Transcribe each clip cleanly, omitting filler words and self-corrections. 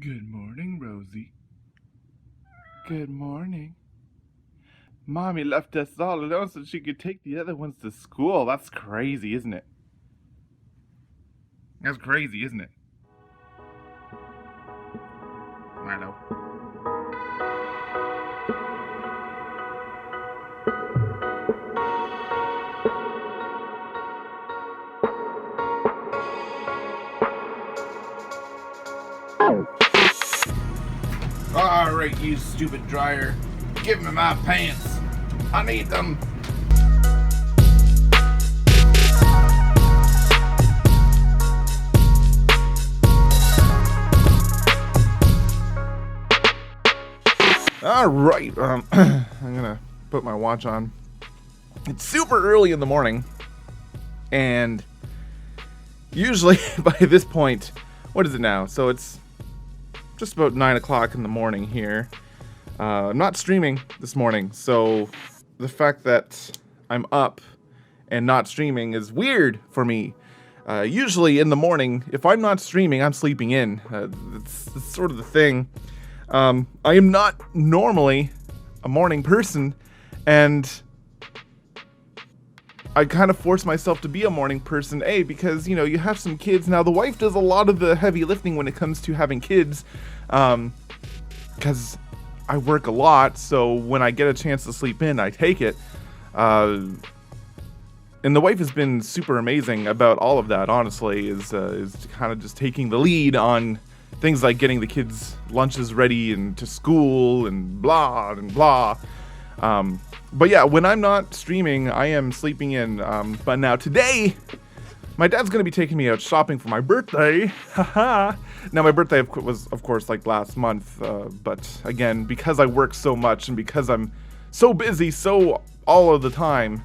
Good morning, Rosie. Good morning. Mommy left us all alone so she could take the other ones to school. That's crazy, isn't it? That's crazy, isn't it? Milo. Alright, you stupid dryer. Give me my pants. I need them. Alright, I'm gonna put my watch on. It's super early in the morning, and usually by this point, what is it now? So it's just about 9 o'clock in the morning here. I'm not streaming this morning, so the fact that I'm up and not streaming is weird for me. Usually in the morning, if I'm not streaming, I'm sleeping in. That's sort of the thing. I am not normally a morning person, and I kind of force myself to be a morning person, because, you have some kids. Now, the wife does a lot of the heavy lifting when it comes to having kids, because I work a lot, so when I get a chance to sleep in, I take it. And the wife has been super amazing about all of that, honestly, is kind of just taking the lead on things like getting the kids' lunches ready and to school and blah and blah. But yeah, when I'm not streaming, I am sleeping in. But now today, my dad's gonna be taking me out shopping for my birthday. Haha. Now my birthday was, of course, like last month. But again, because I work so much and because I'm so busy, so all of the time,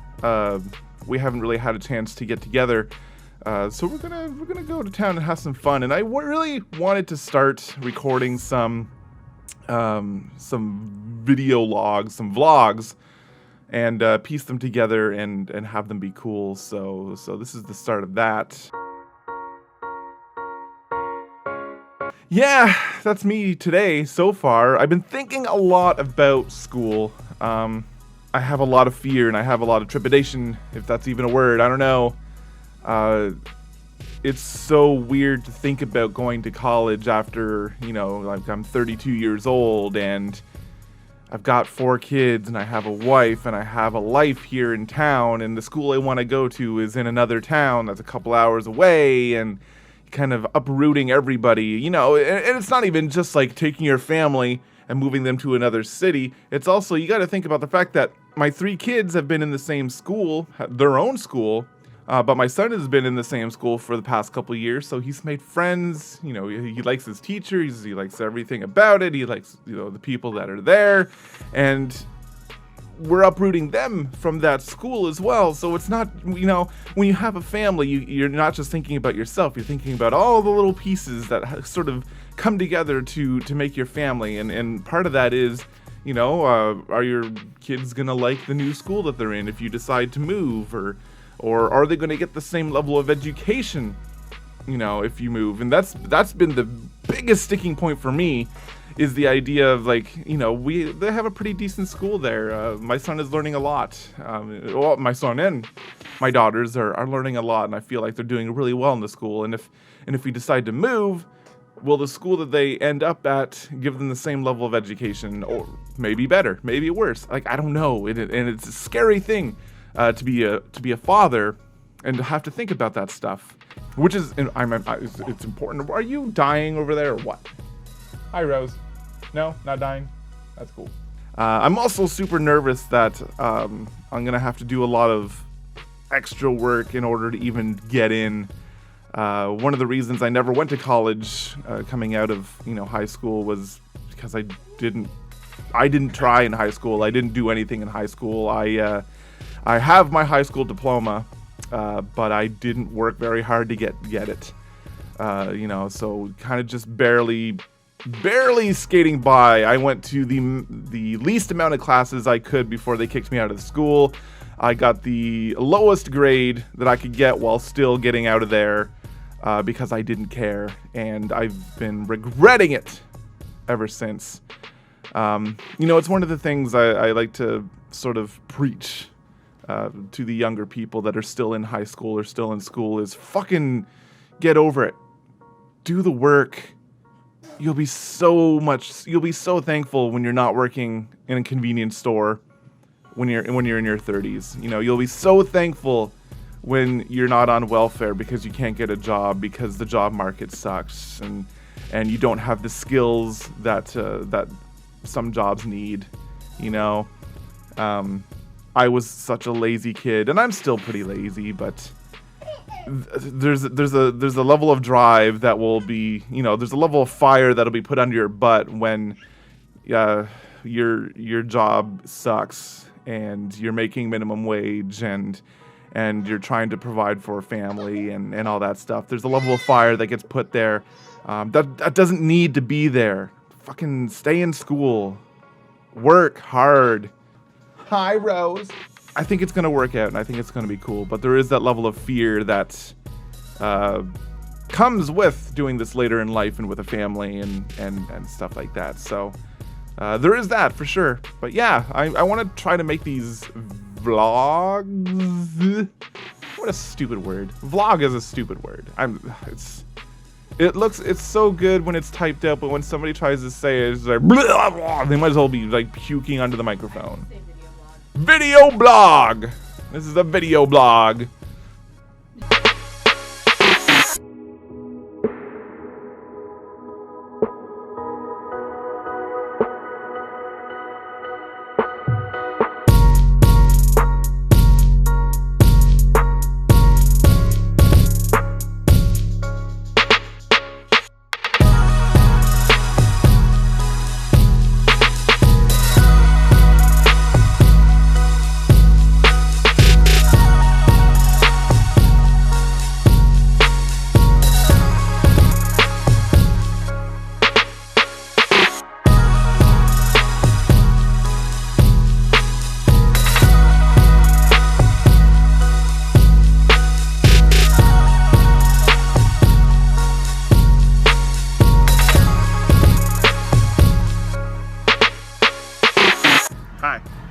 we haven't really had a chance to get together. So we're gonna go to town and have some fun. And I really wanted to start recording some video logs, some vlogs, and piece them together and have them be cool. So this is the start of that. Yeah, that's me today so far. I've been thinking a lot about school. I have a lot of fear and I have a lot of trepidation, if that's even a word. I don't know. It's so weird to think about going to college after, like I'm 32 years old and I've got 4 kids and I have a wife and I have a life here in town, and the school I want to go to is in another town that's a couple hours away, and kind of uprooting everybody, and it's not even just like taking your family and moving them to another city. It's also, you got to think about the fact that my 3 kids have been in the same school, their own school, but my son has been in the same school for the past couple years, so he's made friends. He likes his teacher, he likes everything about it, he likes, the people that are there, and we're uprooting them from that school as well. So it's not, when you have a family, you're not just thinking about yourself, you're thinking about all the little pieces that sort of come together to make your family, and part of that is, are your kids gonna like the new school that they're in if you decide to move, or are they going to get the same level of education, if you move? And that's been the biggest sticking point for me, is the idea of they have a pretty decent school there. My son is learning a lot. My son and my daughters are learning a lot, and I feel like they're doing really well in the school. And if we decide to move, will the school that they end up at give them the same level of education, or maybe better, maybe worse? Like, I don't know. And it's a scary thing. To be a father and to have to think about that stuff, which is, it's important. Are you dying over there or what? Hi, Rose. No, not dying. That's cool. I'm also super nervous that I'm gonna have to do a lot of extra work in order to even get in. One of the reasons I never went to college coming out of high school was because I didn't try in high school. I didn't do anything in high school. I have my high school diploma, but I didn't work very hard to get it. So kind of just barely skating by. I went to the least amount of classes I could before they kicked me out of the school. I got the lowest grade that I could get while still getting out of there. because I didn't care, and I've been regretting it ever since. It's one of the things I like to sort of preach to the younger people that are still in high school or still in school is fucking get over it. Do the work. You'll be so thankful when you're not working in a convenience store when you're in your 30s. You'll be so thankful when you're not on welfare because you can't get a job because the job market sucks and you don't have the skills that some jobs need. I was such a lazy kid, and I'm still pretty lazy, but there's a level of drive that will be, there's a level of fire that'll be put under your butt when your job sucks and you're making minimum wage and you're trying to provide for a family and all that stuff. There's a level of fire that gets put there that doesn't need to be there. Fucking stay in school. Work hard. Hi, Rose. I think it's going to work out, and I think it's going to be cool. But there is that level of fear that comes with doing this later in life and with a family and stuff like that. So there is that for sure. But yeah, I want to try to make these vlogs. What a stupid word. Vlog is a stupid word. It's so good when it's typed out, but when somebody tries to say it, it's like blah, blah, they might as well be like puking under the microphone. Video blog. This is a video blog.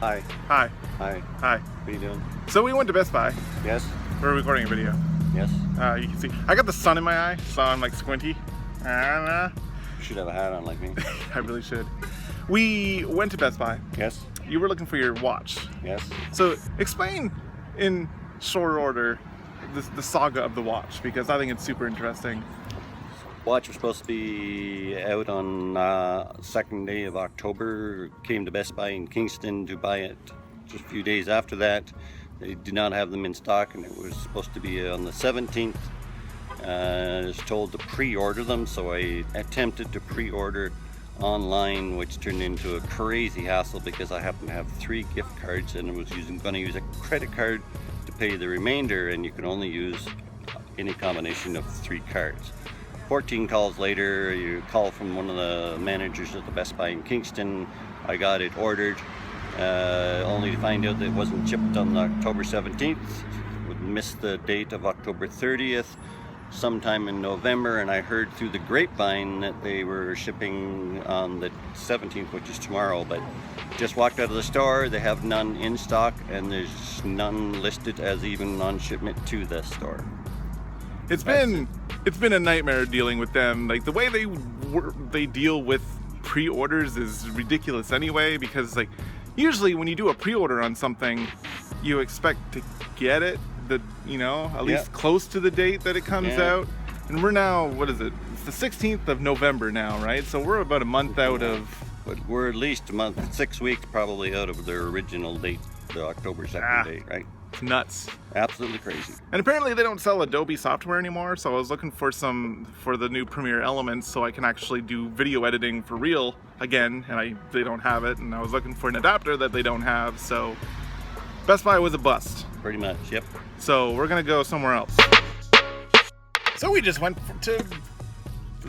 Hi. Hi. Hi. Hi. What are you doing? So we went to Best Buy. Yes. We're recording a video. Yes. You can see. I got the sun in my eye, so I'm like squinty. You should have a hat on like me. I really should. We went to Best Buy. Yes. You were looking for your watch. Yes. So explain in short order the saga of the watch, because I think it's super interesting. Watch was supposed to be out on second day of October. Came to Best Buy in Kingston to buy it just a few days after that. They did not have them in stock, and it was supposed to be on the 17th. I was told to pre-order them, so I attempted to pre-order online, which turned into a crazy hassle because I happen to have 3 gift cards and I was going to use a credit card to pay the remainder, and you can only use any combination of 3 cards. 14 calls later, you call from one of the managers at the Best Buy in Kingston. I got it ordered, only to find out that it wasn't shipped on October 17th. Would miss the date of October 30th, sometime in November, and I heard through the grapevine that they were shipping on the 17th, which is tomorrow, but just walked out of the store, they have none in stock, and there's none listed as even on shipment to the store. It's been a nightmare dealing with them. Like the way they deal with pre-orders is ridiculous anyway, because like usually when you do a pre-order on something, you expect to get it at least close to the date that it comes out. And we're now, what is it? It's the 16th of November now, right? So we're about a month out of... But we're at least a month, 6 weeks probably out of their original date, the October 2nd date, right? It's nuts. Absolutely crazy. And apparently they don't sell Adobe software anymore, so I was looking for the new Premiere Elements so I can actually do video editing for real again, and they don't have it, and I was looking for an adapter that they don't have, so Best Buy was a bust. Pretty much, yep. So we're gonna go somewhere else. So we just went to,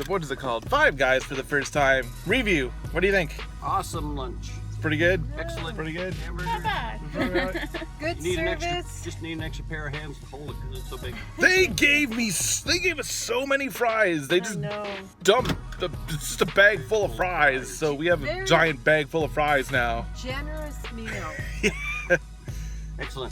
what is it called? Five Guys for the first time. Review. What do you think? Awesome lunch. Pretty good? Excellent. Pretty good? Hamburger. Not bad. Good Need service. just need an extra pair of hands to hold it because it's so big. They gave us so many fries. They just No. dumped just a bag full of fries. So we have a giant bag full of fries now. Generous meal. Excellent.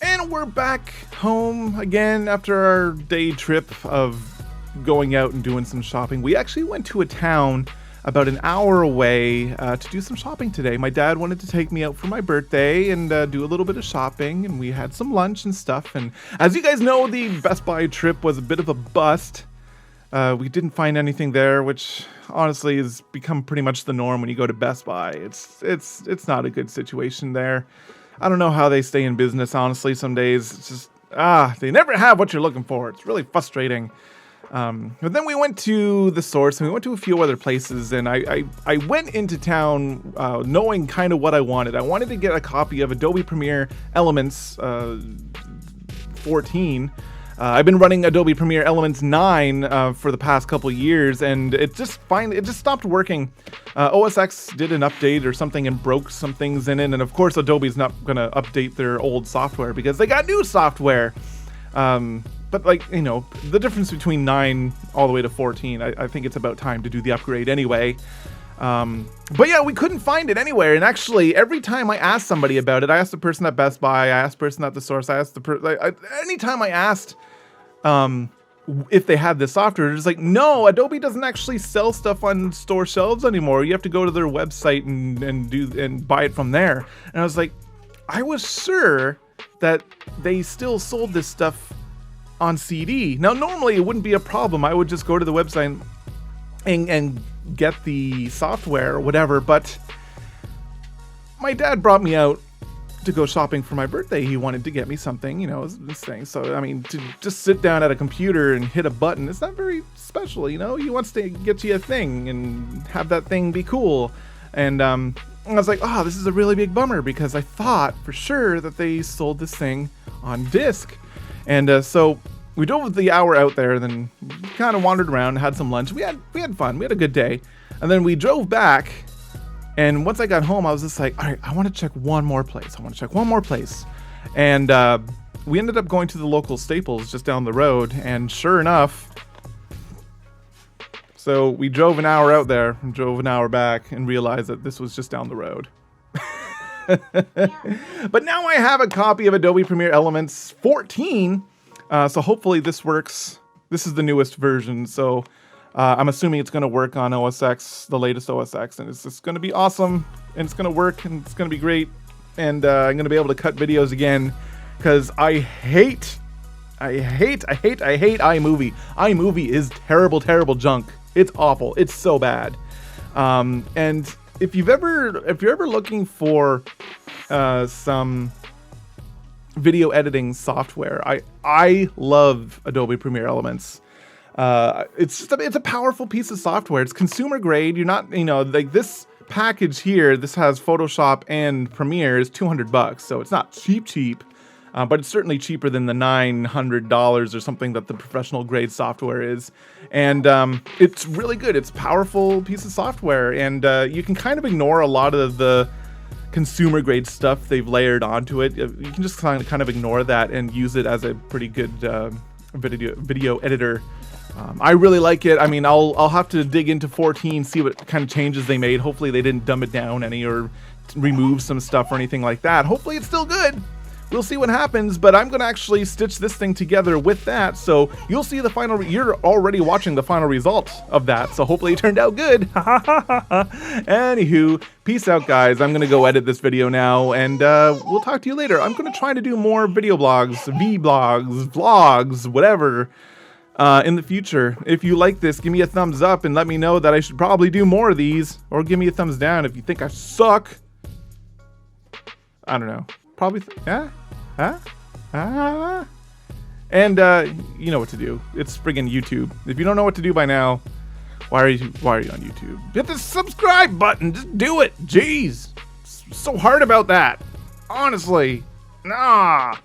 And we're back home again after our day trip of going out and doing some shopping. We actually went to a town about an hour away to do some shopping today. My dad wanted to take me out for my birthday and do a little bit of shopping, and we had some lunch and stuff. And as you guys know, the Best Buy trip was a bit of a bust. We didn't find anything there, which honestly has become pretty much the norm when you go to Best Buy. It's not a good situation there. I don't know how they stay in business, honestly, some days. It's just, they never have what you're looking for. It's really frustrating. But then we went to the Source, and we went to a few other places, and I went into town knowing kind of what I wanted. I wanted to get a copy of Adobe Premiere Elements 14. I've been running Adobe Premiere Elements 9 for the past couple years, and it just stopped working. OS X did an update or something and broke some things in it, and of course Adobe's not going to update their old software because they got new software. But like, you know, the difference between 9 all the way to 14, I think it's about time to do the upgrade anyway. But yeah, we couldn't find it anywhere. And actually, every time I asked somebody about it, I asked the person at Best Buy, I asked the person at the Source, I asked anytime I asked if they had this software, it's like, no, Adobe doesn't actually sell stuff on store shelves anymore. You have to go to their website and buy it from there. And I was like, I was sure that they still sold this stuff on CD. Now, normally it wouldn't be a problem. I would just go to the website and get the software or whatever, but my dad brought me out to go shopping for my birthday. He wanted to get me something, you know, this thing. So, I mean, to just sit down at a computer and hit a button, it's not very special, you know? He wants to get you a thing and have that thing be cool. And I was like, oh, this is a really big bummer because I thought for sure that they sold this thing on disc. And so we drove the hour out there, then kind of wandered around, had some lunch. We had fun. We had a good day. And then we drove back. And once I got home, I was just like, all right, I want to check one more place. And we ended up going to the local Staples just down the road. And sure enough, so we drove an hour out there and drove an hour back and realized that this was just down the road. But now I have a copy of Adobe Premiere Elements 14. So hopefully this works. This is the newest version. So I'm assuming it's going to work on OS X, the latest OS X, and it's just going to be awesome, and it's going to work, and it's going to be great, and I'm going to be able to cut videos again, because I hate iMovie. iMovie is terrible junk. It's awful. It's so bad. And if you're ever looking for some video editing software, I love Adobe Premiere Elements. It's a powerful piece of software. It's consumer grade. You're not, like this package here, this has Photoshop and Premiere, is $200. So it's not cheap, but it's certainly cheaper than the $900 or something that the professional grade software is. And it's really good. It's a powerful piece of software, and you can kind of ignore a lot of the consumer grade stuff they've layered onto it. You can just kind of ignore that and use it as a pretty good video editor. I really like it. I mean, I'll have to dig into 14, see what kind of changes they made. Hopefully they didn't dumb it down any or remove some stuff or anything like that. Hopefully it's still good. we'll see what happens, but I'm gonna actually stitch this thing together with that, so you'll see the final, you're already watching the final result of that, so hopefully it turned out good. Anywho, peace out guys, I'm gonna go edit this video now, and we'll talk to you later. I'm gonna try to do more video blogs, vlogs, vlogs, whatever, in the future. If you like this, give me a thumbs up and let me know that I should probably do more of these, or give me a thumbs down if you think I suck. I don't know. Probably, and you know what to do. It's friggin' YouTube. If you don't know what to do by now, why are you on YouTube? Hit the subscribe button. Just do it. Jeez, so hard about that. Honestly, nah.